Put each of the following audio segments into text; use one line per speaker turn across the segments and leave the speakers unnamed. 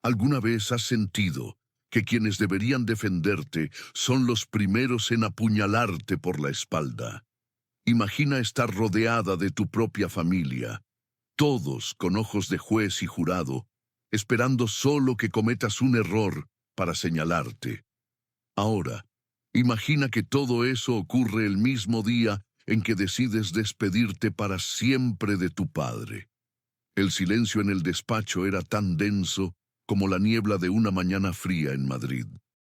¿Alguna vez has sentido que quienes deberían defenderte son los primeros en apuñalarte por la espalda? Imagina estar rodeada de tu propia familia, todos con ojos de juez y jurado, esperando solo que cometas un error para señalarte. Ahora, imagina que todo eso ocurre el mismo día en que decides despedirte para siempre de tu padre. El silencio en el despacho era tan denso como la niebla de una mañana fría en Madrid.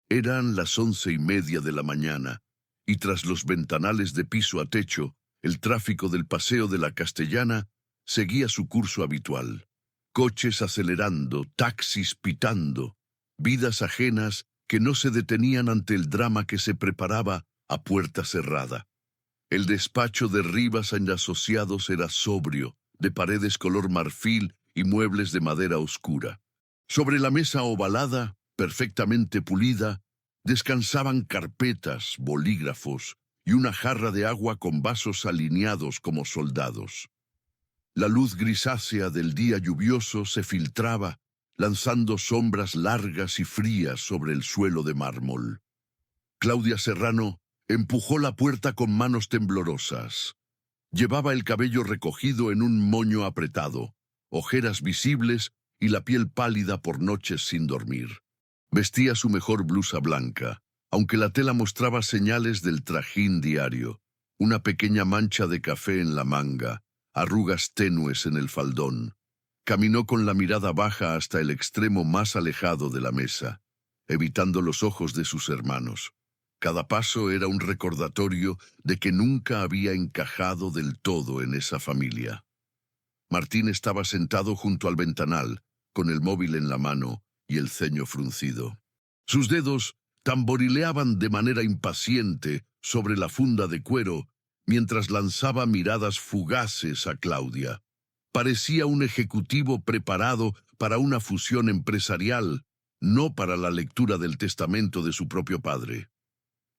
Eran las 11:30 de la mañana, y tras los ventanales de piso a techo, el tráfico del Paseo de la Castellana seguía su curso habitual. Coches acelerando, taxis pitando, vidas ajenas que no se detenían ante el drama que se preparaba a puerta cerrada. El despacho de Rivas y Asociados era sobrio, de paredes color marfil y muebles de madera oscura. Sobre la mesa ovalada, perfectamente pulida, descansaban carpetas, bolígrafos y una jarra de agua con vasos alineados como soldados. La luz grisácea del día lluvioso se filtraba, lanzando sombras largas y frías sobre el suelo de mármol. Claudia Serrano empujó la puerta con manos temblorosas. Llevaba el cabello recogido en un moño apretado, ojeras visibles y la piel pálida por noches sin dormir. Vestía su mejor blusa blanca, aunque la tela mostraba señales del trajín diario, una pequeña mancha de café en la manga, arrugas tenues en el faldón. Caminó con la mirada baja hasta el extremo más alejado de la mesa, evitando los ojos de sus hermanos. Cada paso era un recordatorio de que nunca había encajado del todo en esa familia. Martín estaba sentado junto al ventanal, con el móvil en la mano y el ceño fruncido. Sus dedos tamborileaban de manera impaciente sobre la funda de cuero mientras lanzaba miradas fugaces a Claudia. Parecía un ejecutivo preparado para una fusión empresarial, no para la lectura del testamento de su propio padre.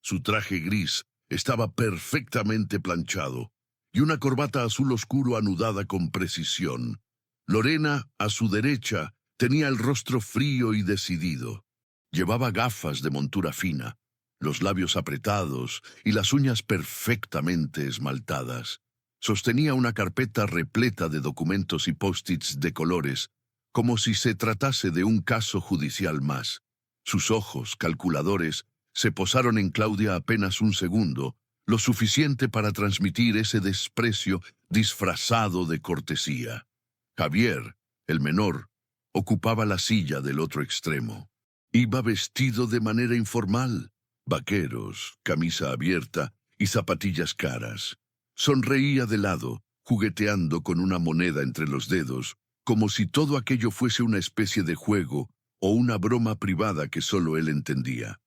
Su traje gris estaba perfectamente planchado, y una corbata azul oscuro anudada con precisión. Lorena, a su derecha, tenía el rostro frío y decidido. Llevaba gafas de montura fina, los labios apretados y las uñas perfectamente esmaltadas. Sostenía una carpeta repleta de documentos y post-its de colores, como si se tratase de un caso judicial más. Sus ojos, calculadores, se posaron en Claudia apenas un segundo, lo suficiente para transmitir ese desprecio disfrazado de cortesía. Javier, el menor, ocupaba la silla del otro extremo. Iba vestido de manera informal, vaqueros, camisa abierta y zapatillas caras. Sonreía de lado, jugueteando con una moneda entre los dedos, como si todo aquello fuese una especie de juego o una broma privada que solo él entendía.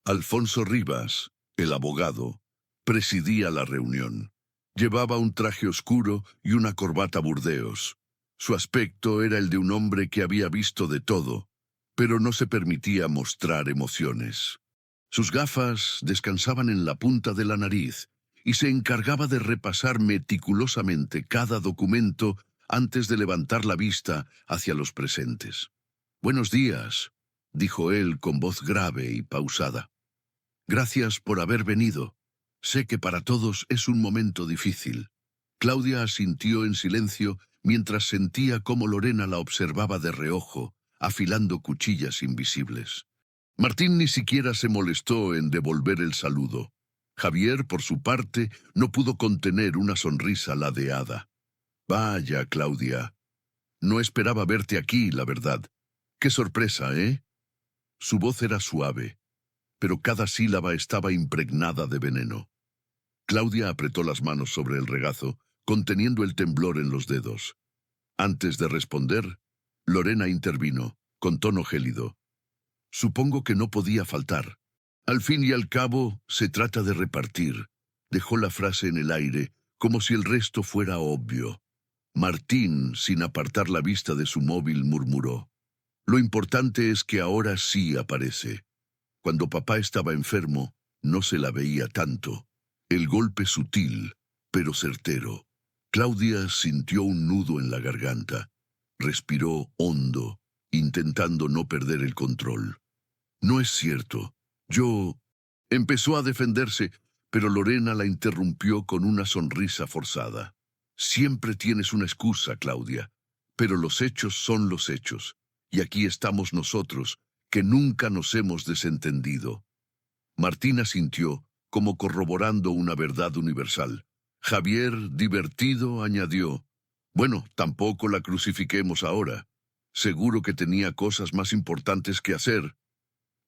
Alfonso Rivas, el abogado, presidía la reunión. Llevaba un traje oscuro y una corbata burdeos. Su aspecto era el de un hombre que había visto de todo, pero no se permitía mostrar emociones. Sus gafas descansaban en la punta de la nariz y se encargaba de repasar meticulosamente cada documento antes de levantar la vista hacia los presentes. «Buenos días», dijo él con voz grave y pausada. «Gracias por haber venido. Sé que para todos es un momento difícil». Claudia asintió en silencio mientras sentía cómo Lorena la observaba de reojo, afilando cuchillas invisibles. Martín ni siquiera se molestó en devolver el saludo. Javier, por su parte, no pudo contener una sonrisa ladeada. «Vaya, Claudia. No esperaba verte aquí, la verdad. Qué sorpresa, ¿eh?» Su voz era suave, pero cada sílaba estaba impregnada de veneno. Claudia apretó las manos sobre el regazo, conteniendo el temblor en los dedos. Antes de responder, Lorena intervino, con tono gélido. «Supongo que no podía faltar. Al fin y al cabo, se trata de repartir». Dejó la frase en el aire, como si el resto fuera obvio. Martín, sin apartar la vista de su móvil, murmuró: «Lo importante es que ahora sí aparece. Cuando papá estaba enfermo, no se la veía tanto». El golpe sutil, pero certero. Claudia sintió un nudo en la garganta. Respiró hondo intentando no perder el control. No es cierto. Yo... Empezó a defenderse, pero Lorena la interrumpió con una sonrisa forzada. Siempre tienes una excusa, Claudia, pero los hechos son los hechos, y aquí estamos nosotros, que nunca nos hemos desentendido. Martín asintió, como corroborando una verdad universal. Javier, divertido, añadió, bueno, tampoco la crucifiquemos ahora. Seguro que tenía cosas más importantes que hacer.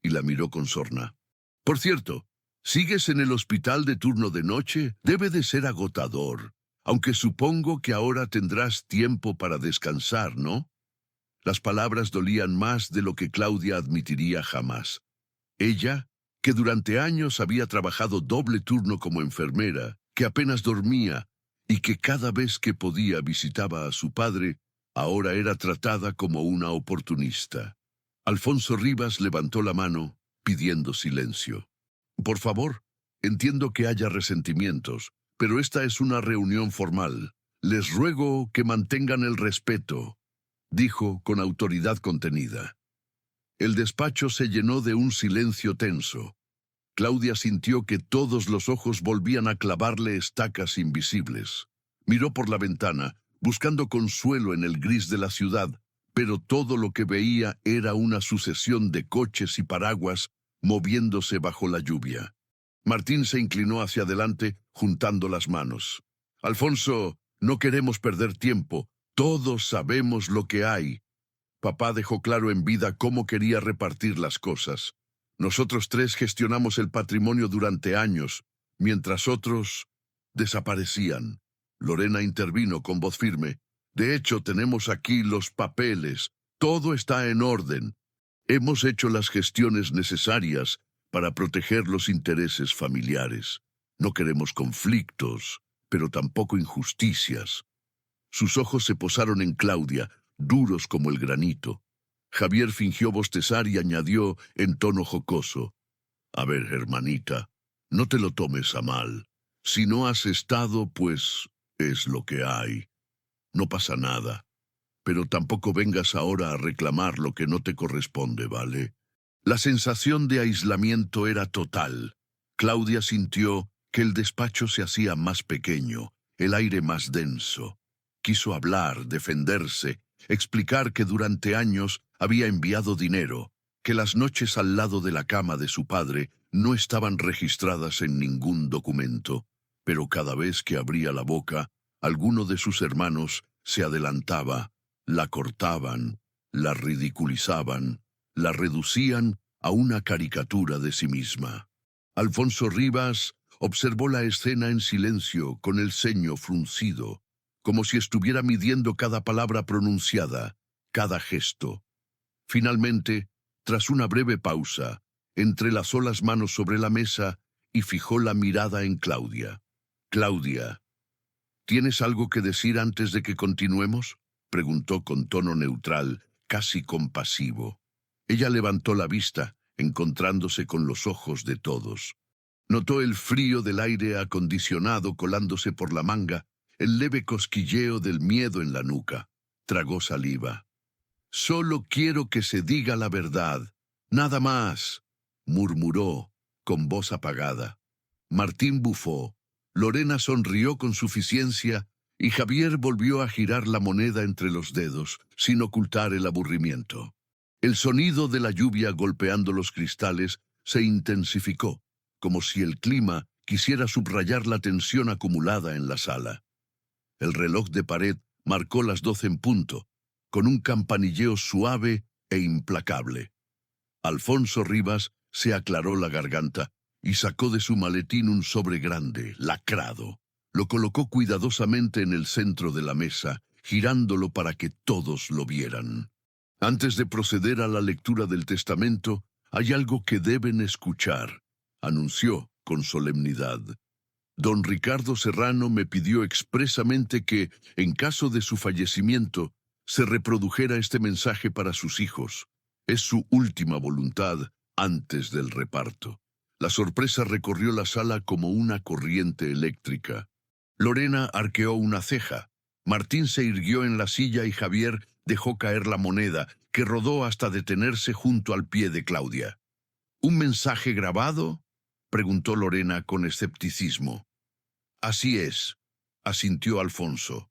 Y la miró con sorna. Por cierto, ¿sigues en el hospital de turno de noche? Debe de ser agotador, aunque supongo que ahora tendrás tiempo para descansar, ¿no? Las palabras dolían más de lo que Claudia admitiría jamás. Ella, que durante años había trabajado doble turno como enfermera, que apenas dormía y que cada vez que podía visitaba a su padre, ahora era tratada como una oportunista. Alfonso Rivas levantó la mano, pidiendo silencio. Por favor, entiendo que haya resentimientos, pero esta es una reunión formal. Les ruego que mantengan el respeto, dijo con autoridad contenida. El despacho se llenó de un silencio tenso. Claudia sintió que todos los ojos volvían a clavarle estacas invisibles. Miró por la ventana, buscando consuelo en el gris de la ciudad, pero todo lo que veía era una sucesión de coches y paraguas moviéndose bajo la lluvia. Martín se inclinó hacia adelante, juntando las manos. Alfonso, no queremos perder tiempo. Todos sabemos lo que hay. Papá dejó claro en vida cómo quería repartir las cosas. Nosotros tres gestionamos el patrimonio durante años, mientras otros desaparecían. Lorena intervino con voz firme. De hecho, tenemos aquí los papeles. Todo está en orden. Hemos hecho las gestiones necesarias para proteger los intereses familiares. No queremos conflictos, pero tampoco injusticias. Sus ojos se posaron en Claudia, duros como el granito. Javier fingió bostezar y añadió en tono jocoso. A ver, hermanita, no te lo tomes a mal. Si no has estado, pues es lo que hay. No pasa nada, pero tampoco vengas ahora a reclamar lo que no te corresponde, ¿vale? La sensación de aislamiento era total. Claudia sintió que el despacho se hacía más pequeño, el aire más denso. Quiso hablar, defenderse, explicar que durante años había enviado dinero, que las noches al lado de la cama de su padre no estaban registradas en ningún documento, pero cada vez que abría la boca, alguno de sus hermanos se adelantaba, la cortaban, la ridiculizaban, la reducían a una caricatura de sí misma. Alfonso Rivas observó la escena en silencio, con el ceño fruncido, como si estuviera midiendo cada palabra pronunciada, cada gesto. Finalmente, tras una breve pausa, entrelazó las manos sobre la mesa y fijó la mirada en Claudia. Claudia, ¿tienes algo que decir antes de que continuemos?, preguntó con tono neutral, casi compasivo. Ella levantó la vista, encontrándose con los ojos de todos. Notó el frío del aire acondicionado colándose por la manga, el leve cosquilleo del miedo en la nuca. Tragó saliva. «Solo quiero que se diga la verdad. Nada más», murmuró, con voz apagada. Martín bufó. Lorena sonrió con suficiencia y Javier volvió a girar la moneda entre los dedos, sin ocultar el aburrimiento. El sonido de la lluvia golpeando los cristales se intensificó, como si el clima quisiera subrayar la tensión acumulada en la sala. El reloj de pared marcó las 12 en punto, con un campanilleo suave e implacable. Alfonso Rivas se aclaró la garganta y sacó de su maletín un sobre grande, lacrado. Lo colocó cuidadosamente en el centro de la mesa, girándolo para que todos lo vieran. Antes de proceder a la lectura del testamento, hay algo que deben escuchar, anunció con solemnidad. Don Ricardo Serrano me pidió expresamente que, en caso de su fallecimiento, se reprodujera este mensaje para sus hijos. Es su última voluntad antes del reparto. La sorpresa recorrió la sala como una corriente eléctrica. Lorena arqueó una ceja. Martín se irguió en la silla y Javier dejó caer la moneda, que rodó hasta detenerse junto al pie de Claudia. ¿Un mensaje grabado?, preguntó Lorena con escepticismo. Así es, asintió Alfonso.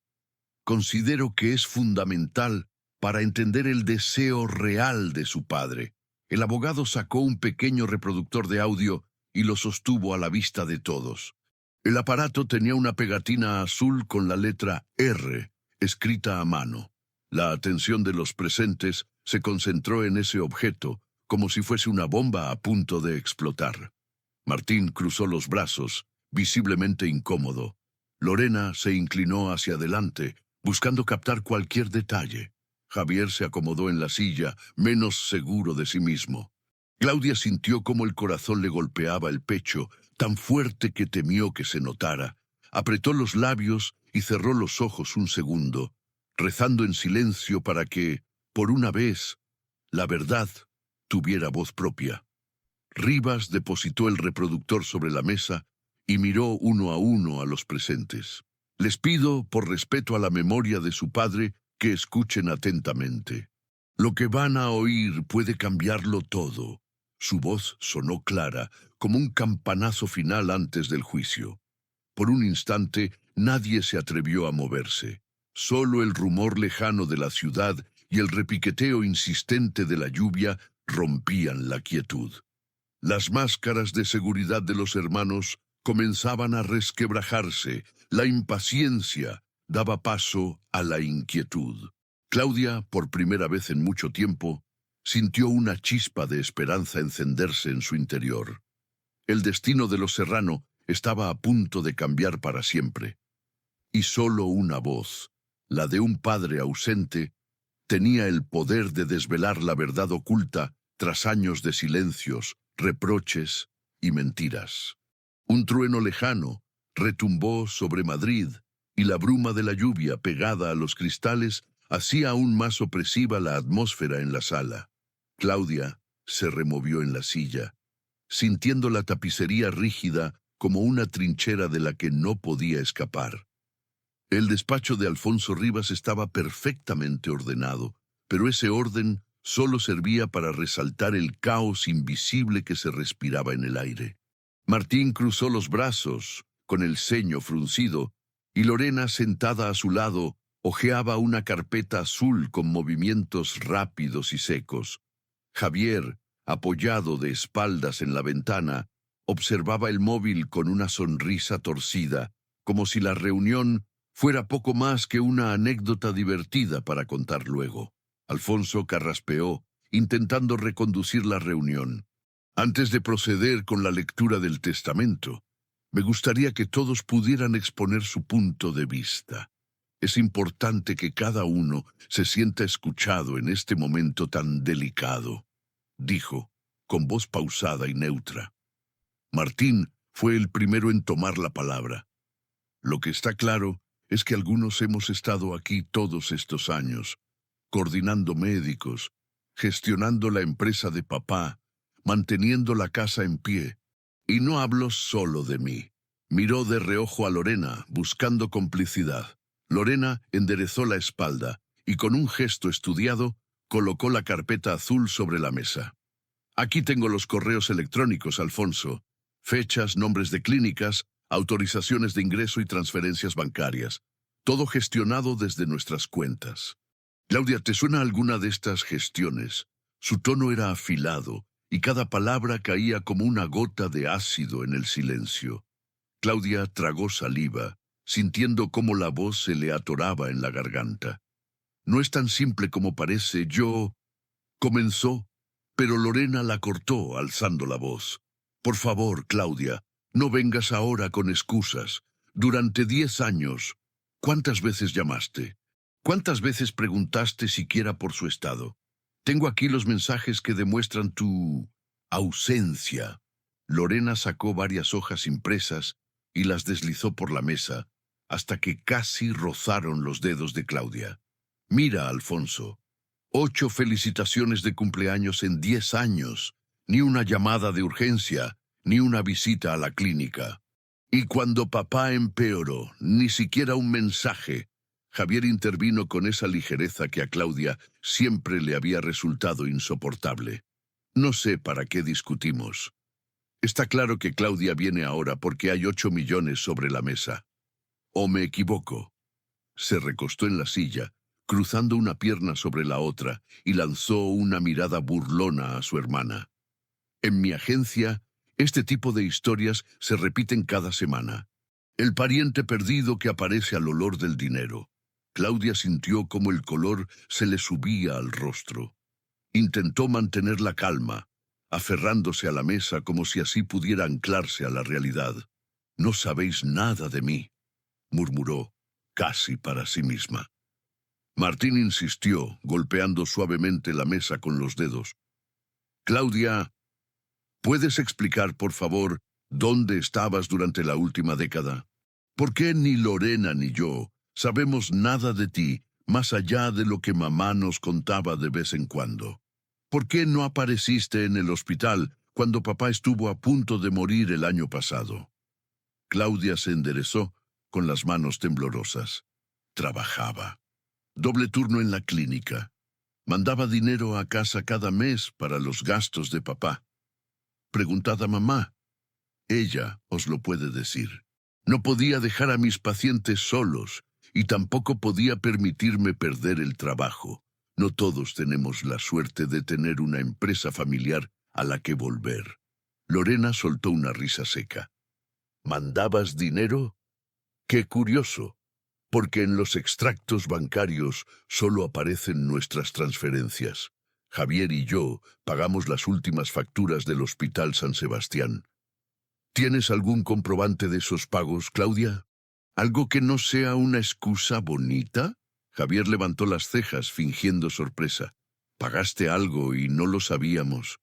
Considero que es fundamental para entender el deseo real de su padre. El abogado sacó un pequeño reproductor de audio y lo sostuvo a la vista de todos. El aparato tenía una pegatina azul con la letra R, escrita a mano. La atención de los presentes se concentró en ese objeto, como si fuese una bomba a punto de explotar. Martín cruzó los brazos, visiblemente incómodo. Lorena se inclinó hacia adelante, buscando captar cualquier detalle. Javier se acomodó en la silla, menos seguro de sí mismo. Claudia sintió cómo el corazón le golpeaba el pecho, tan fuerte que temió que se notara. Apretó los labios y cerró los ojos un segundo, rezando en silencio para que, por una vez, la verdad tuviera voz propia. Rivas depositó el reproductor sobre la mesa y miró uno a los presentes. Les pido, por respeto a la memoria de su padre, que escuchen atentamente. Lo que van a oír puede cambiarlo todo. Su voz sonó clara, como un campanazo final antes del juicio. Por un instante, nadie se atrevió a moverse. Solo el rumor lejano de la ciudad y el repiqueteo insistente de la lluvia rompían la quietud. Las máscaras de seguridad de los hermanos comenzaban a resquebrajarse. La impaciencia daba paso a la inquietud. Claudia, por primera vez en mucho tiempo, sintió una chispa de esperanza encenderse en su interior. El destino de los Serrano estaba a punto de cambiar para siempre. Y solo una voz, la de un padre ausente, tenía el poder de desvelar la verdad oculta tras años de silencios, reproches y mentiras. Un trueno lejano retumbó sobre Madrid y la bruma de la lluvia pegada a los cristales hacía aún más opresiva la atmósfera en la sala. Claudia se removió en la silla, sintiendo la tapicería rígida como una trinchera de la que no podía escapar. El despacho de Alfonso Rivas estaba perfectamente ordenado, pero ese orden solo servía para resaltar el caos invisible que se respiraba en el aire. Martín cruzó los brazos, con el ceño fruncido, y Lorena, sentada a su lado, hojeaba una carpeta azul con movimientos rápidos y secos. Javier, apoyado de espaldas en la ventana, observaba el móvil con una sonrisa torcida, como si la reunión fuera poco más que una anécdota divertida para contar luego. Alfonso carraspeó, intentando reconducir la reunión. Antes de proceder con la lectura del testamento, me gustaría que todos pudieran exponer su punto de vista. Es importante que cada uno se sienta escuchado en este momento tan delicado, dijo, con voz pausada y neutra. Martín fue el primero en tomar la palabra. Lo que está claro es que algunos hemos estado aquí todos estos años, coordinando médicos, gestionando la empresa de papá, manteniendo la casa en pie. Y no hablo solo de mí. Miró de reojo a Lorena, buscando complicidad. Lorena enderezó la espalda y con un gesto estudiado colocó la carpeta azul sobre la mesa. Aquí tengo los correos electrónicos, Alfonso. Fechas, nombres de clínicas, autorizaciones de ingreso y transferencias bancarias. Todo gestionado desde nuestras cuentas. Claudia, ¿te suena alguna de estas gestiones? Su tono era afilado y cada palabra caía como una gota de ácido en el silencio. Claudia tragó saliva, sintiendo cómo la voz se le atoraba en la garganta. No es tan simple como parece, comenzó, pero Lorena la cortó alzando la voz. Por favor, Claudia, no vengas ahora con excusas. Durante 10 años, ¿cuántas veces llamaste? ¿Cuántas veces preguntaste siquiera por su estado? Tengo aquí los mensajes que demuestran tu ausencia. Lorena sacó varias hojas impresas y las deslizó por la mesa, hasta que casi rozaron los dedos de Claudia. Mira, Alfonso, 8 felicitaciones de cumpleaños en 10 años, ni una llamada de urgencia, ni una visita a la clínica. Y cuando papá empeoró, ni siquiera un mensaje. Javier intervino con esa ligereza que a Claudia siempre le había resultado insoportable. No sé para qué discutimos. Está claro que Claudia viene ahora porque hay 8 millones sobre la mesa. ¿O me equivoco? Se recostó en la silla, cruzando una pierna sobre la otra, y lanzó una mirada burlona a su hermana. En mi agencia, este tipo de historias se repiten cada semana. El pariente perdido que aparece al olor del dinero. Claudia sintió como el color se le subía al rostro. Intentó mantener la calma, aferrándose a la mesa como si así pudiera anclarse a la realidad. «No sabéis nada de mí», murmuró, casi para sí misma. Martín insistió, golpeando suavemente la mesa con los dedos. «Claudia, ¿puedes explicar, por favor, dónde estabas durante la última década? ¿Por qué ni Lorena ni yo sabemos nada de ti, más allá de lo que mamá nos contaba de vez en cuando? ¿Por qué no apareciste en el hospital cuando papá estuvo a punto de morir el año pasado?» Claudia se enderezó con las manos temblorosas. Trabajaba. Doble turno en la clínica. Mandaba dinero a casa cada mes para los gastos de papá. Preguntad a mamá. Ella os lo puede decir. No podía dejar a mis pacientes solos y tampoco podía permitirme perder el trabajo. No todos tenemos la suerte de tener una empresa familiar a la que volver. Lorena soltó una risa seca. ¿Mandabas dinero? Qué curioso, porque en los extractos bancarios solo aparecen nuestras transferencias. Javier y yo pagamos las últimas facturas del Hospital San Sebastián. ¿Tienes algún comprobante de esos pagos, Claudia? ¿Algo que no sea una excusa bonita? Javier levantó las cejas, fingiendo sorpresa. Pagaste algo y no lo sabíamos.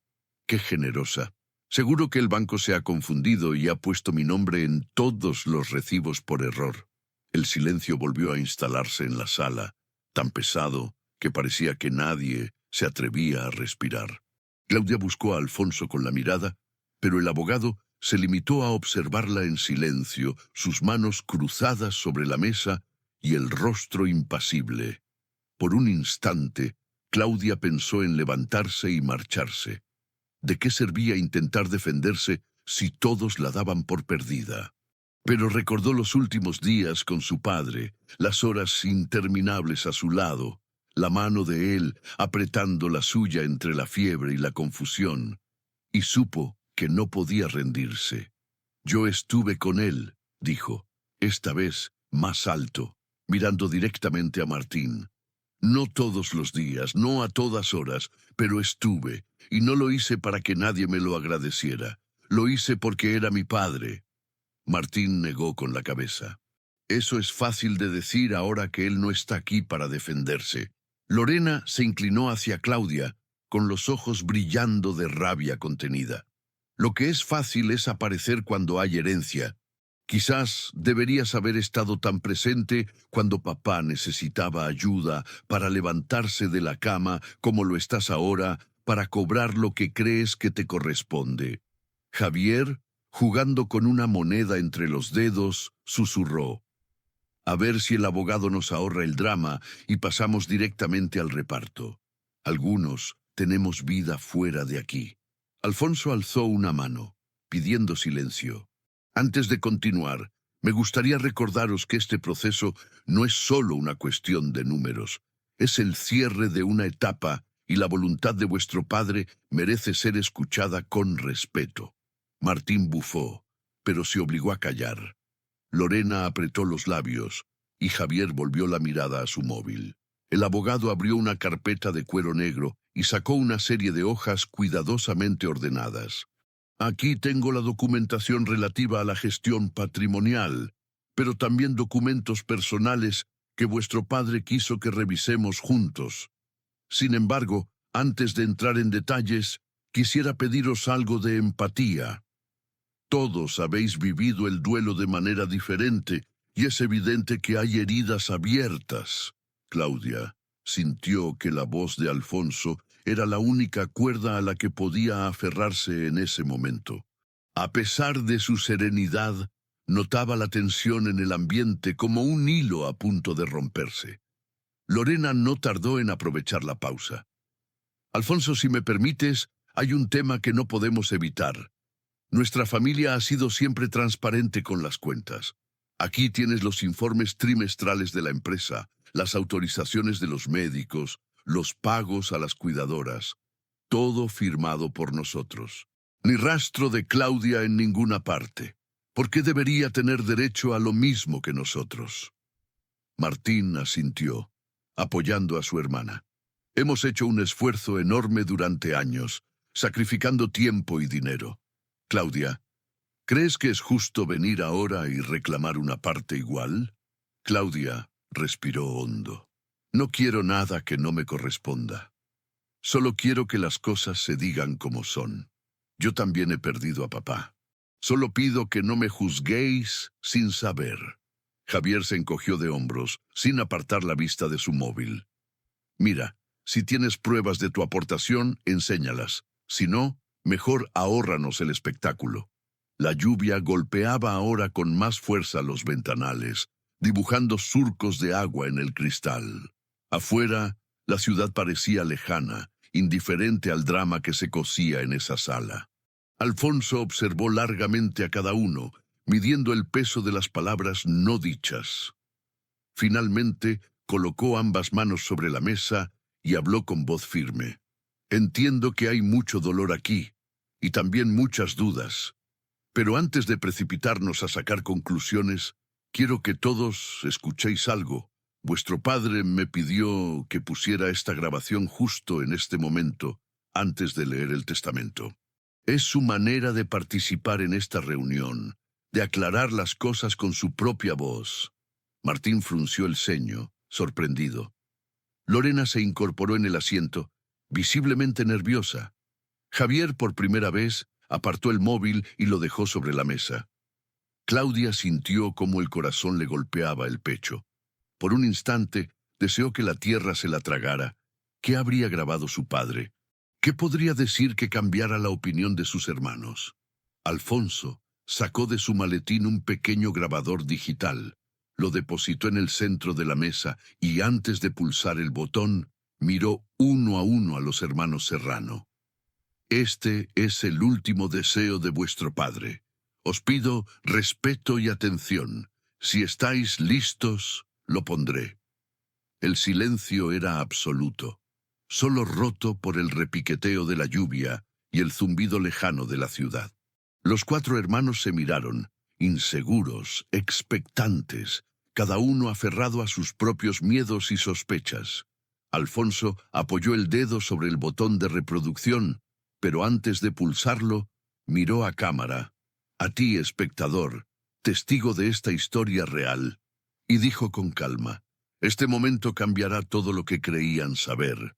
Qué generosa. Seguro que el banco se ha confundido y ha puesto mi nombre en todos los recibos por error. El silencio volvió a instalarse en la sala, tan pesado que parecía que nadie se atrevía a respirar. Claudia buscó a Alfonso con la mirada, pero el abogado se limitó a observarla en silencio, sus manos cruzadas sobre la mesa y el rostro impasible. Por un instante, Claudia pensó en levantarse y marcharse. ¿De qué servía intentar defenderse si todos la daban por perdida? Pero recordó los últimos días con su padre, las horas interminables a su lado, la mano de él apretando la suya entre la fiebre y la confusión, y supo que no podía rendirse. «Yo estuve con él», dijo, esta vez más alto, mirando directamente a Martín. «No todos los días, no a todas horas, pero estuve, y no lo hice para que nadie me lo agradeciera. Lo hice porque era mi padre». Martín negó con la cabeza. «Eso es fácil de decir ahora que él no está aquí para defenderse». Lorena se inclinó hacia Claudia, con los ojos brillando de rabia contenida. «Lo que es fácil es aparecer cuando hay herencia. Quizás deberías haber estado tan presente cuando papá necesitaba ayuda para levantarse de la cama como lo estás ahora para cobrar lo que crees que te corresponde». Javier, jugando con una moneda entre los dedos, susurró. «A ver si el abogado nos ahorra el drama y pasamos directamente al reparto. Algunos tenemos vida fuera de aquí». Alfonso alzó una mano, pidiendo silencio. «Antes de continuar, me gustaría recordaros que este proceso no es solo una cuestión de números. Es el cierre de una etapa y la voluntad de vuestro padre merece ser escuchada con respeto». Martín bufó, pero se obligó a callar. Lorena apretó los labios y Javier volvió la mirada a su móvil. El abogado abrió una carpeta de cuero negro y sacó una serie de hojas cuidadosamente ordenadas. «Aquí tengo la documentación relativa a la gestión patrimonial, pero también documentos personales que vuestro padre quiso que revisemos juntos. Sin embargo, antes de entrar en detalles, quisiera pediros algo de empatía. Todos habéis vivido el duelo de manera diferente y es evidente que hay heridas abiertas». Claudia sintió que la voz de Alfonso era la única cuerda a la que podía aferrarse en ese momento. A pesar de su serenidad, Notaba la tensión en el ambiente como un hilo a punto de romperse. Lorena no tardó en aprovechar la pausa. Alfonso, si me permites, hay un tema que no podemos evitar. Nuestra familia ha sido siempre transparente con las cuentas. Aquí tienes los informes trimestrales de la empresa, las autorizaciones de los médicos, los pagos a las cuidadoras. Todo firmado por nosotros. Ni rastro de Claudia en ninguna parte. ¿Por qué debería tener derecho a lo mismo que nosotros? Martín asintió, apoyando a su hermana. Hemos hecho un esfuerzo enorme durante años, sacrificando tiempo y dinero. Claudia, ¿crees que es justo venir ahora y reclamar una parte igual? Claudia respiró hondo. No quiero nada que no me corresponda. Solo quiero que las cosas se digan como son. Yo también he perdido a papá. Solo pido que no me juzguéis sin saber. Javier se encogió de hombros, sin apartar la vista de su móvil. Mira, si tienes pruebas de tu aportación, enséñalas. Si no, mejor ahórranos el espectáculo. La lluvia golpeaba ahora con más fuerza los ventanales, dibujando surcos de agua en el cristal. Afuera, la ciudad parecía lejana, indiferente al drama que se cosía en esa sala. Alfonso observó largamente a cada uno, midiendo el peso de las palabras no dichas. Finalmente, colocó ambas manos sobre la mesa y habló con voz firme. Entiendo que hay mucho dolor aquí, y también muchas dudas. Pero antes de precipitarnos a sacar conclusiones, quiero que todos escuchéis algo. Vuestro padre me pidió que pusiera esta grabación justo en este momento, antes de leer el testamento. Es su manera de participar en esta reunión, de aclarar las cosas con su propia voz. Martín frunció el ceño, sorprendido. Lorena se incorporó en el asiento, visiblemente nerviosa. Javier, por primera vez, apartó el móvil y lo dejó sobre la mesa. Claudia sintió cómo el corazón le golpeaba el pecho. Por un instante, deseó que la tierra se la tragara. ¿Qué habría grabado su padre? ¿Qué podría decir que cambiara la opinión de sus hermanos? Alfonso sacó de su maletín un pequeño grabador digital, lo depositó en el centro de la mesa y antes de pulsar el botón, miró uno a los hermanos Serrano. Este es el último deseo de vuestro padre. Os pido respeto y atención. Si estáis listos, lo pondré. El silencio era absoluto, solo roto por el repiqueteo de la lluvia y el zumbido lejano de la ciudad. Los cuatro hermanos se miraron, inseguros, expectantes, cada uno aferrado a sus propios miedos y sospechas. Alfonso apoyó el dedo sobre el botón de reproducción, pero antes de pulsarlo, miró a cámara, a ti, espectador, testigo de esta historia real, y dijo con calma, este momento cambiará todo lo que creían saber.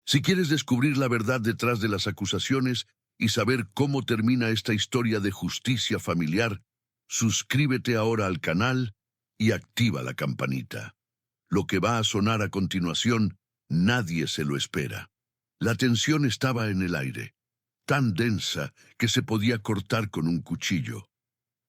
Si quieres descubrir la verdad detrás de las acusaciones y saber cómo termina esta historia de justicia familiar, suscríbete ahora al canal y activa la campanita. Lo que va a sonar a continuación, nadie se lo espera. La tensión estaba en el aire, tan densa que se podía cortar con un cuchillo.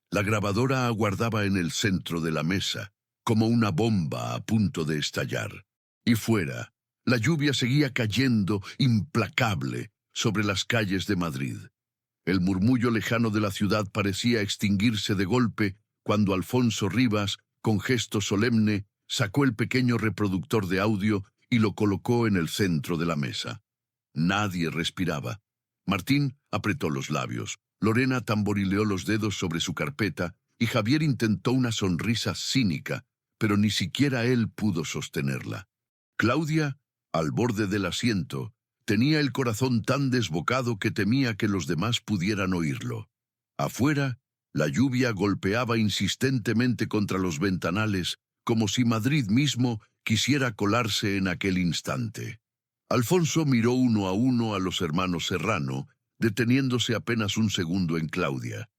La grabadora aguardaba en el centro de la mesa, como una bomba a punto de estallar. Y fuera, la lluvia seguía cayendo implacable sobre las calles de Madrid. El murmullo lejano de la ciudad parecía extinguirse de golpe cuando Alfonso Rivas, con gesto solemne, sacó el pequeño reproductor de audio y lo colocó en el centro de la mesa. Nadie respiraba. Martín apretó los labios, Lorena tamborileó los dedos sobre su carpeta y Javier intentó una sonrisa cínica, pero ni siquiera él pudo sostenerla. Claudia, al borde del asiento, tenía el corazón tan desbocado que temía que los demás pudieran oírlo. Afuera, la lluvia golpeaba insistentemente contra los ventanales, como si Madrid mismo quisiera colarse en aquel instante. Alfonso miró uno a los hermanos Serrano, deteniéndose apenas un segundo en Claudia.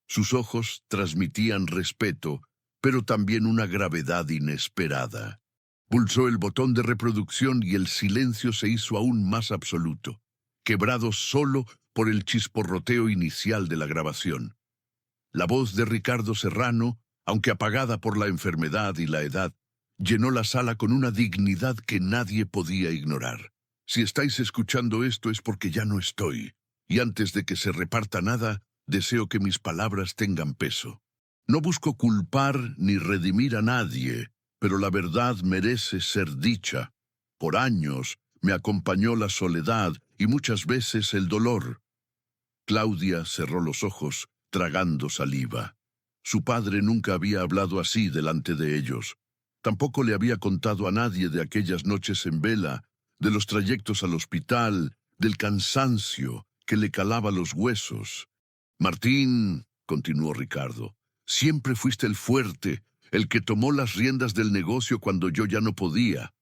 Sus ojos transmitían respeto, pero también una gravedad inesperada. Pulsó el botón de reproducción y el silencio se hizo aún más absoluto, quebrado solo por el chisporroteo inicial de la grabación. La voz de Ricardo Serrano, aunque apagada por la enfermedad y la edad, llenó la sala con una dignidad que nadie podía ignorar. Si estáis escuchando esto es porque ya no estoy, y antes de que se reparta nada, deseo que mis palabras tengan peso. No busco culpar ni redimir a nadie, pero la verdad merece ser dicha. Por años me acompañó la soledad y muchas veces el dolor. Claudia cerró los ojos, tragando saliva. Su padre nunca había hablado así delante de ellos. Tampoco le había contado a nadie de aquellas noches en vela, de los trayectos al hospital, del cansancio que le calaba los huesos. Martín, continuó Ricardo, siempre fuiste el fuerte, el que tomó las riendas del negocio cuando yo ya no podía.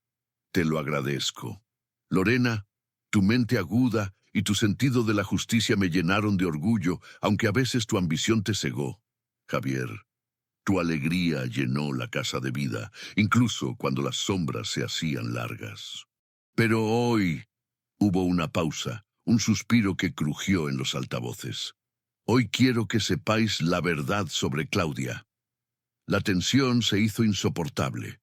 Te lo agradezco. Lorena, tu mente aguda y tu sentido de la justicia me llenaron de orgullo, aunque a veces tu ambición te cegó. Javier, tu alegría llenó la casa de vida, incluso cuando las sombras se hacían largas. Pero hoy hubo una pausa, un suspiro que crujió en los altavoces. Hoy quiero que sepáis la verdad sobre Claudia. La tensión se hizo insoportable.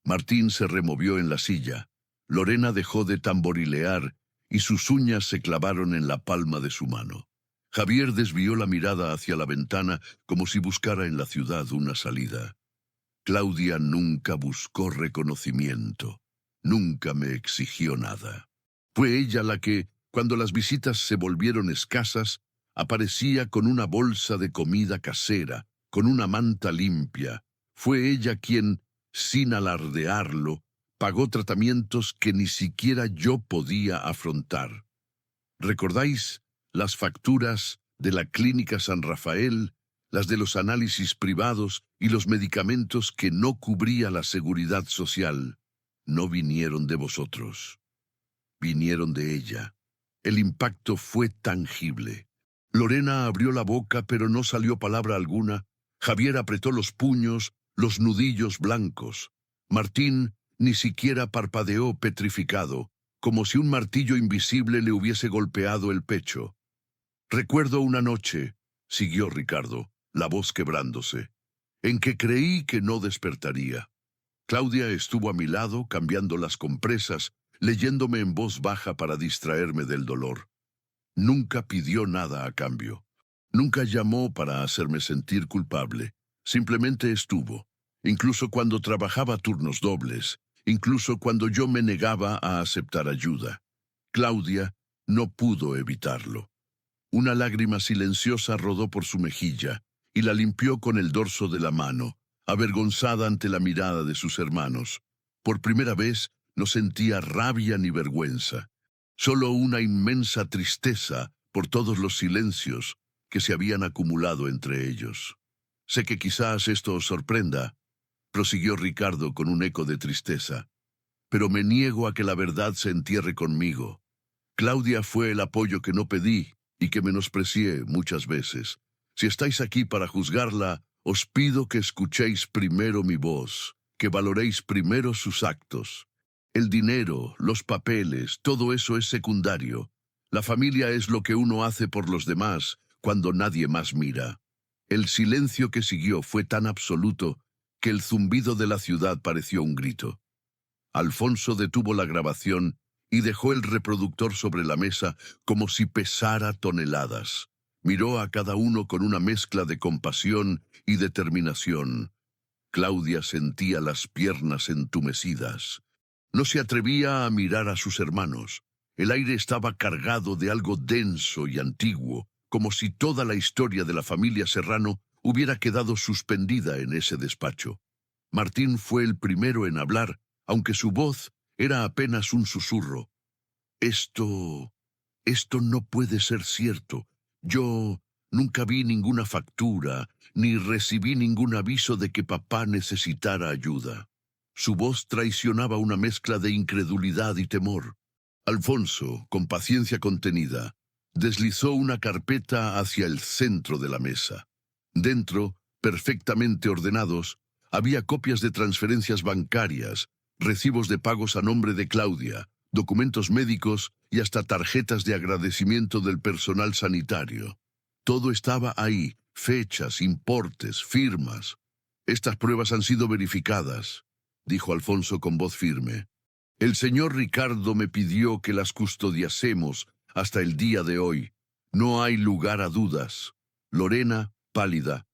Martín se removió en la silla. Lorena dejó de tamborilear y sus uñas se clavaron en la palma de su mano. Javier desvió la mirada hacia la ventana como si buscara en la ciudad una salida. Claudia nunca buscó reconocimiento, nunca me exigió nada. Fue ella la que, cuando las visitas se volvieron escasas, aparecía con una bolsa de comida casera, con una manta limpia. Fue ella quien, sin alardearlo, pagó tratamientos que ni siquiera yo podía afrontar. ¿Recordáis las facturas de la Clínica San Rafael, las de los análisis privados y los medicamentos que no cubría la seguridad social? No vinieron de vosotros. Vinieron de ella. El impacto fue tangible. Lorena abrió la boca, pero no salió palabra alguna. Javier apretó los puños, los nudillos blancos. Martín ni siquiera parpadeó petrificado, como si un martillo invisible le hubiese golpeado el pecho. Recuerdo una noche, siguió Ricardo, la voz quebrándose, en que creí que no despertaría. Claudia estuvo a mi lado, cambiando las compresas, leyéndome en voz baja para distraerme del dolor. Nunca pidió nada a cambio. Nunca llamó para hacerme sentir culpable. Simplemente estuvo. Incluso cuando trabajaba turnos dobles, incluso cuando yo me negaba a aceptar ayuda. Claudia no pudo evitarlo. Una lágrima silenciosa rodó por su mejilla y la limpió con el dorso de la mano, avergonzada ante la mirada de sus hermanos. Por primera vez no sentía rabia ni vergüenza, solo una inmensa tristeza por todos los silencios que se habían acumulado entre ellos. Sé que quizás esto os sorprenda, prosiguió Ricardo con un eco de tristeza, pero me niego a que la verdad se entierre conmigo. Claudia fue el apoyo que no pedí y que menosprecié muchas veces. Si estáis aquí para juzgarla, os pido que escuchéis primero mi voz, que valoréis primero sus actos. El dinero, los papeles, todo eso es secundario. La familia es lo que uno hace por los demás cuando nadie más mira. El silencio que siguió fue tan absoluto que el zumbido de la ciudad pareció un grito. Alfonso detuvo la grabación y dejó el reproductor sobre la mesa como si pesara toneladas. Miró a cada uno con una mezcla de compasión y determinación. Claudia sentía las piernas entumecidas. No se atrevía a mirar a sus hermanos. El aire estaba cargado de algo denso y antiguo, como si toda la historia de la familia Serrano hubiera quedado suspendida en ese despacho. Martín fue el primero en hablar, aunque su voz era apenas un susurro. Esto no puede ser cierto. Yo nunca vi ninguna factura, ni recibí ningún aviso de que papá necesitara ayuda. Su voz traicionaba una mezcla de incredulidad y temor. Alfonso, con paciencia contenida, deslizó una carpeta hacia el centro de la mesa. Dentro, perfectamente ordenados, había copias de transferencias bancarias, recibos de pagos a nombre de Claudia, documentos médicos y hasta tarjetas de agradecimiento del personal sanitario. Todo estaba ahí, Fechas, importes, firmas. Estas pruebas han sido verificadas, dijo Alfonso con voz firme. El señor Ricardo me pidió que las custodiásemos hasta el día de hoy. No hay lugar a dudas. Lorena, pálida,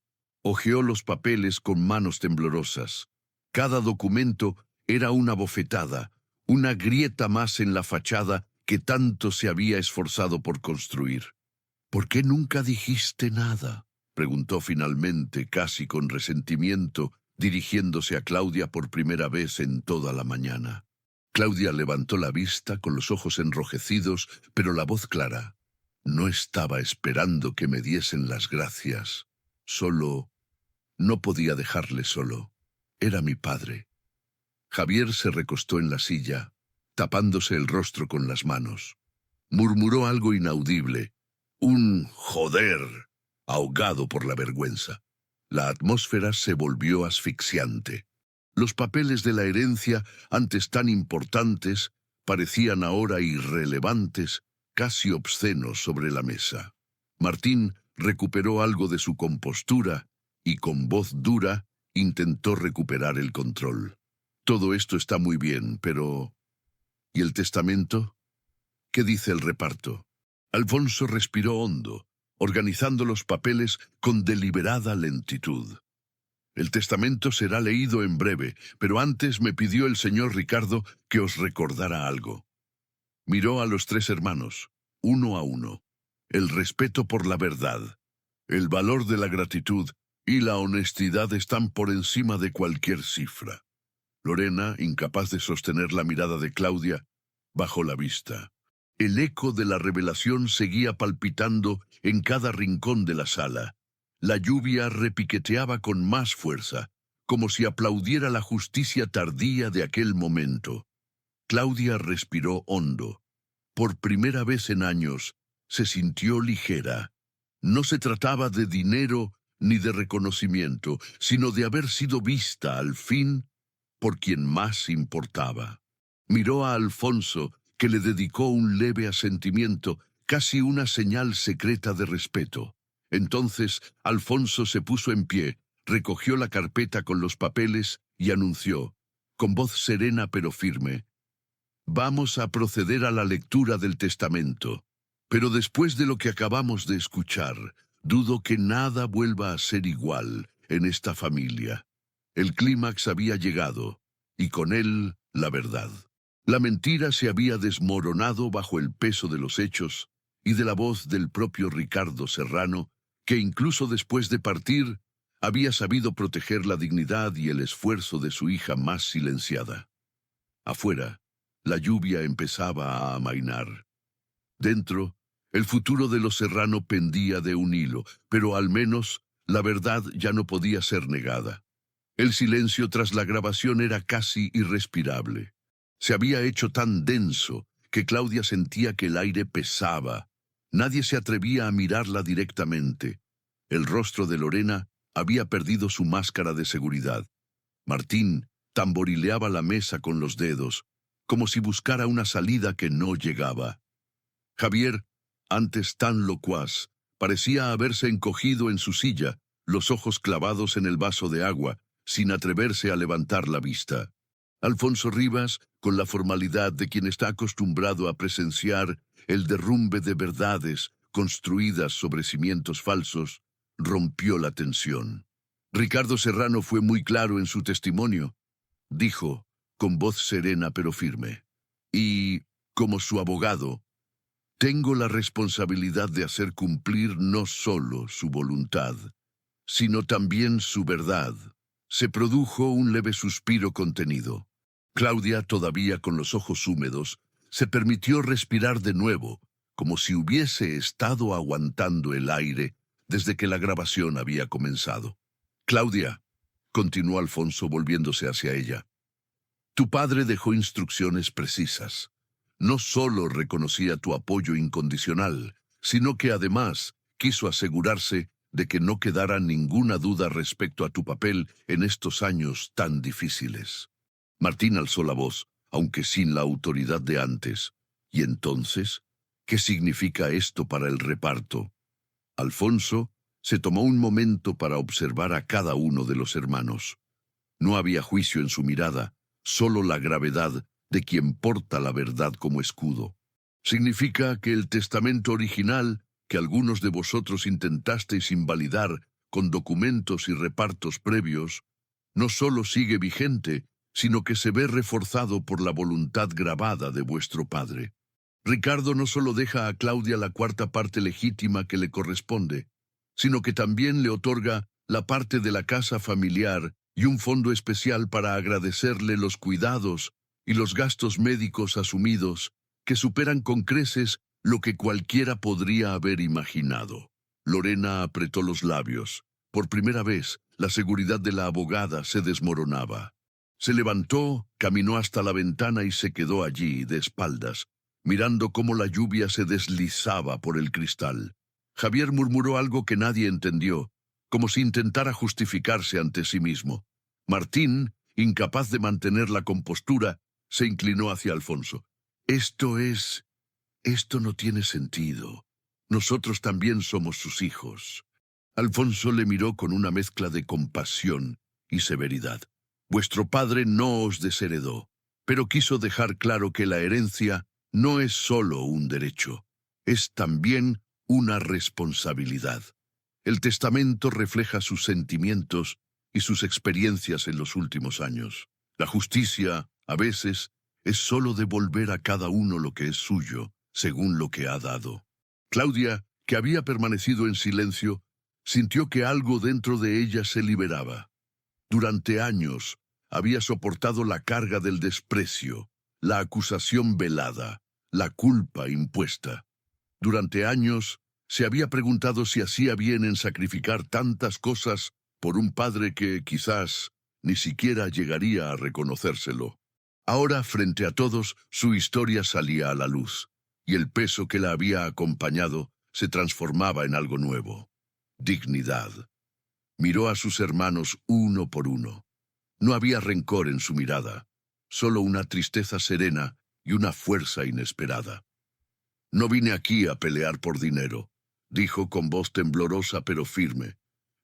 hojeó los papeles con manos temblorosas. Cada documento era una bofetada, una grieta más en la fachada que tanto se había esforzado por construir. ¿Por qué nunca dijiste nada?, preguntó finalmente, casi con resentimiento, dirigiéndose a Claudia por primera vez en toda la mañana. Claudia levantó la vista con los ojos enrojecidos, pero la voz clara. No estaba esperando que me diesen las gracias. Solo no podía dejarle solo. Era mi padre. Javier se recostó en la silla, tapándose el rostro con las manos. Murmuró algo inaudible. Un joder, ahogado por la vergüenza. La atmósfera se volvió asfixiante. Los papeles de la herencia, antes tan importantes, parecían ahora irrelevantes, casi obscenos sobre la mesa. Martín recuperó algo de su compostura y con voz dura intentó recuperar el control. Todo esto está muy bien, pero... ¿y el testamento? ¿Qué dice el reparto? Alfonso respiró hondo, organizando los papeles con deliberada lentitud. El testamento será leído en breve, pero antes me pidió el señor Ricardo que os recordara algo. Miró a los tres hermanos, uno a uno. El respeto por la verdad, el valor de la gratitud y la honestidad están por encima de cualquier cifra. Lorena, incapaz de sostener la mirada de Claudia, bajó la vista. El eco de la revelación seguía palpitando en cada rincón de la sala. La lluvia repiqueteaba con más fuerza, como si aplaudiera la justicia tardía de aquel momento. Claudia respiró hondo. Por primera vez en años, se sintió ligera. No se trataba de dinero ni de reconocimiento, sino de haber sido vista, al fin, por quien más importaba. Miró a Alfonso, que le dedicó un leve asentimiento, casi una señal secreta de respeto. Entonces Alfonso se puso en pie, recogió la carpeta con los papeles y anunció, con voz serena pero firme: «Vamos a proceder a la lectura del testamento. Pero después de lo que acabamos de escuchar, dudo que nada vuelva a ser igual en esta familia». El clímax había llegado, y con él la verdad. La mentira se había desmoronado bajo el peso de los hechos y de la voz del propio Ricardo Serrano, que incluso después de partir, había sabido proteger la dignidad y el esfuerzo de su hija más silenciada. Afuera, la lluvia empezaba a amainar. Dentro, el futuro de los Serrano pendía de un hilo, pero al menos la verdad ya no podía ser negada. El silencio tras la grabación era casi irrespirable. Se había hecho tan denso que Claudia sentía que el aire pesaba. Nadie se atrevía a mirarla directamente. El rostro de Lorena había perdido su máscara de seguridad. Martín tamborileaba la mesa con los dedos, como si buscara una salida que no llegaba. Javier, antes tan locuaz, parecía haberse encogido en su silla, los ojos clavados en el vaso de agua, sin atreverse a levantar la vista. Alfonso Rivas, con la formalidad de quien está acostumbrado a presenciar el derrumbe de verdades construidas sobre cimientos falsos, rompió la tensión. Ricardo Serrano fue muy claro en su testimonio. Dijo, con voz serena pero firme, y, como su abogado, tengo la responsabilidad de hacer cumplir no solo su voluntad, sino también su verdad. Se produjo un leve suspiro contenido. Claudia, todavía con los ojos húmedos, se permitió respirar de nuevo, como si hubiese estado aguantando el aire desde que la grabación había comenzado. «Claudia», continuó Alfonso volviéndose hacia ella, «tu padre dejó instrucciones precisas. No solo reconocía tu apoyo incondicional, sino que además quiso asegurarse de que no quedara ninguna duda respecto a tu papel en estos años tan difíciles». Martín alzó la voz, aunque sin la autoridad de antes. «¿Y entonces? ¿Qué significa esto para el reparto?» Alfonso, Se tomó un momento para observar a cada uno de los hermanos. No había juicio en su mirada, solo la gravedad de quien porta la verdad como escudo. Significa que el testamento original, que algunos de vosotros intentasteis invalidar con documentos y repartos previos, no solo sigue vigente, sino que se ve reforzado por la voluntad grabada de vuestro padre. Ricardo no solo deja a Claudia la cuarta parte legítima que le corresponde, sino que también le otorga la parte de la casa familiar y un fondo especial para agradecerle los cuidados y los gastos médicos asumidos que superan con creces lo que cualquiera podría haber imaginado. Lorena apretó los labios. Por primera vez, la seguridad de la abogada se desmoronaba. Se levantó, caminó hasta la ventana y se quedó allí, de espaldas, mirando cómo la lluvia se deslizaba por el cristal. Javier murmuró algo que nadie entendió, como si intentara justificarse ante sí mismo. Martín, incapaz de mantener la compostura, se inclinó hacia Alfonso. Esto no tiene sentido. Nosotros también somos sus hijos. Alfonso le miró con una mezcla de compasión y severidad. Vuestro padre no os desheredó, pero quiso dejar claro que la herencia no es solo un derecho, es también una responsabilidad. El testamento refleja sus sentimientos y sus experiencias en los últimos años. La justicia, a veces, es solo devolver a cada uno lo que es suyo, según lo que ha dado. Claudia, que había permanecido en silencio, sintió que algo dentro de ella se liberaba. Durante años había soportado la carga del desprecio, la acusación velada, la culpa impuesta. Durante años se había preguntado si hacía bien en sacrificar tantas cosas por un padre que quizás ni siquiera llegaría a reconocérselo. Ahora, frente a todos, su historia salía a la luz, y el peso que la había acompañado se transformaba en algo nuevo. Dignidad. Miró a sus hermanos uno por uno. No había rencor en su mirada, solo una tristeza serena y una fuerza inesperada. No vine aquí a pelear por dinero, dijo con voz temblorosa pero firme.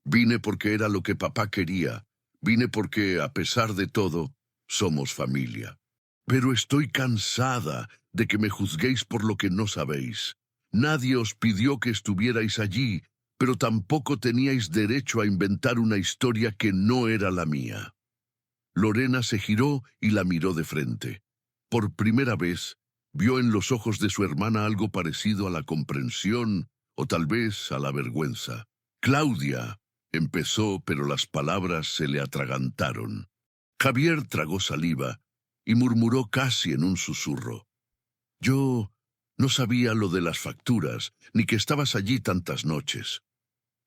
Vine porque era lo que papá quería. Vine porque, a pesar de todo, somos familia. Pero estoy cansada de que me juzguéis por lo que no sabéis. Nadie os pidió que estuvierais allí, pero tampoco teníais derecho a inventar una historia que no era la mía. Lorena se giró y la miró de frente. Por primera vez, vio en los ojos de su hermana algo parecido a la comprensión o tal vez a la vergüenza. Claudia, empezó, pero las palabras se le atragantaron. Javier tragó saliva y murmuró casi en un susurro. Yo no sabía lo de las facturas, ni que estabas allí tantas noches.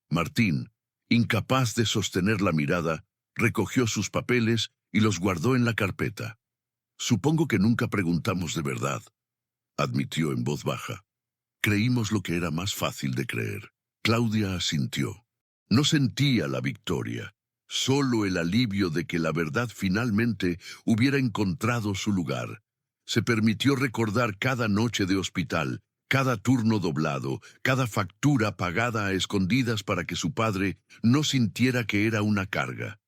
Martín, incapaz de sostener la mirada, recogió sus papeles y los guardó en la carpeta. Supongo que nunca preguntamos de verdad, admitió en voz baja. Creímos lo que era más fácil de creer. Claudia asintió. No sentía la victoria, solo el alivio de que la verdad finalmente hubiera encontrado su lugar. Se permitió recordar cada noche de hospital, cada turno doblado, cada factura pagada a escondidas para que su padre no sintiera que era una carga.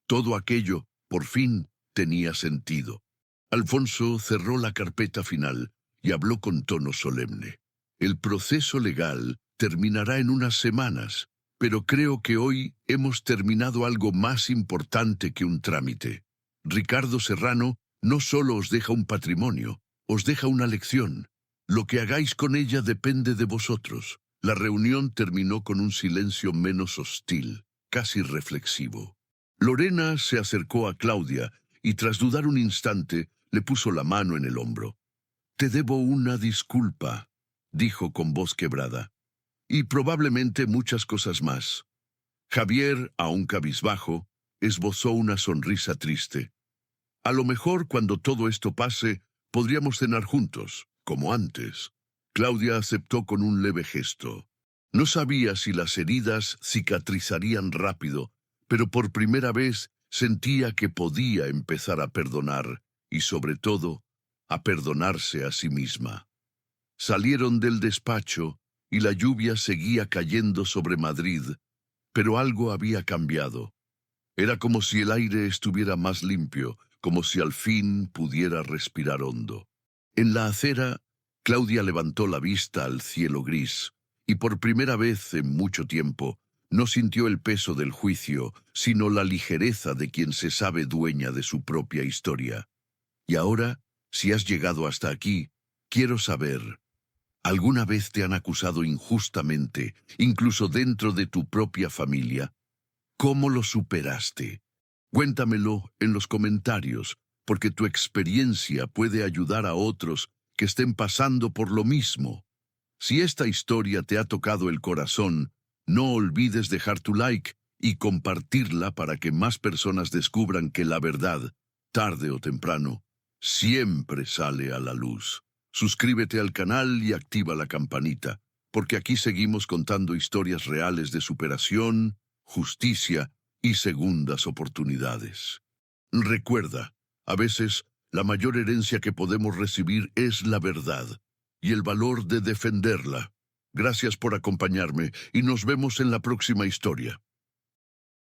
Todo aquello, por fin, tenía sentido. Alfonso cerró la carpeta final y habló con tono solemne. El proceso legal terminará en unas semanas, pero creo que hoy hemos terminado algo más importante que un trámite. Ricardo Serrano no solo os deja un patrimonio, os deja una lección. Lo que hagáis con ella depende de vosotros. La reunión terminó con un silencio menos hostil, casi reflexivo. Lorena se acercó a Claudia y tras dudar un instante, le puso la mano en el hombro. «Te debo una disculpa», dijo con voz quebrada. «Y probablemente muchas cosas más». Javier, aún cabizbajo, esbozó una sonrisa triste. «A lo mejor cuando todo esto pase, podríamos cenar juntos, como antes». Claudia aceptó con un leve gesto. No sabía si las heridas cicatrizarían rápido, pero por primera vez sentía que podía empezar a perdonar, y sobre todo, a perdonarse a sí misma. Salieron del despacho y la lluvia seguía cayendo sobre Madrid Pero algo había cambiado. Era como si el aire estuviera más limpio, como si al fin pudiera respirar hondo. En la acera, Claudia levantó la vista al cielo gris, y por primera vez en mucho tiempo, no sintió el peso del juicio, sino la ligereza de quien se sabe dueña de su propia historia. Y ahora, si has llegado hasta aquí, quiero saber, ¿alguna vez te han acusado injustamente, incluso dentro de tu propia familia? ¿Cómo lo superaste? Cuéntamelo en los comentarios, porque tu experiencia puede ayudar a otros que estén pasando por lo mismo. Si esta historia te ha tocado el corazón, no olvides dejar tu like y compartirla para que más personas descubran que la verdad, tarde o temprano, siempre sale a la luz. Suscríbete al canal y activa la campanita, porque aquí seguimos contando historias reales de superación, justicia y segundas oportunidades. Recuerda, a veces la mayor herencia que podemos recibir es la verdad y el valor de defenderla. Gracias por acompañarme y nos vemos en la próxima historia.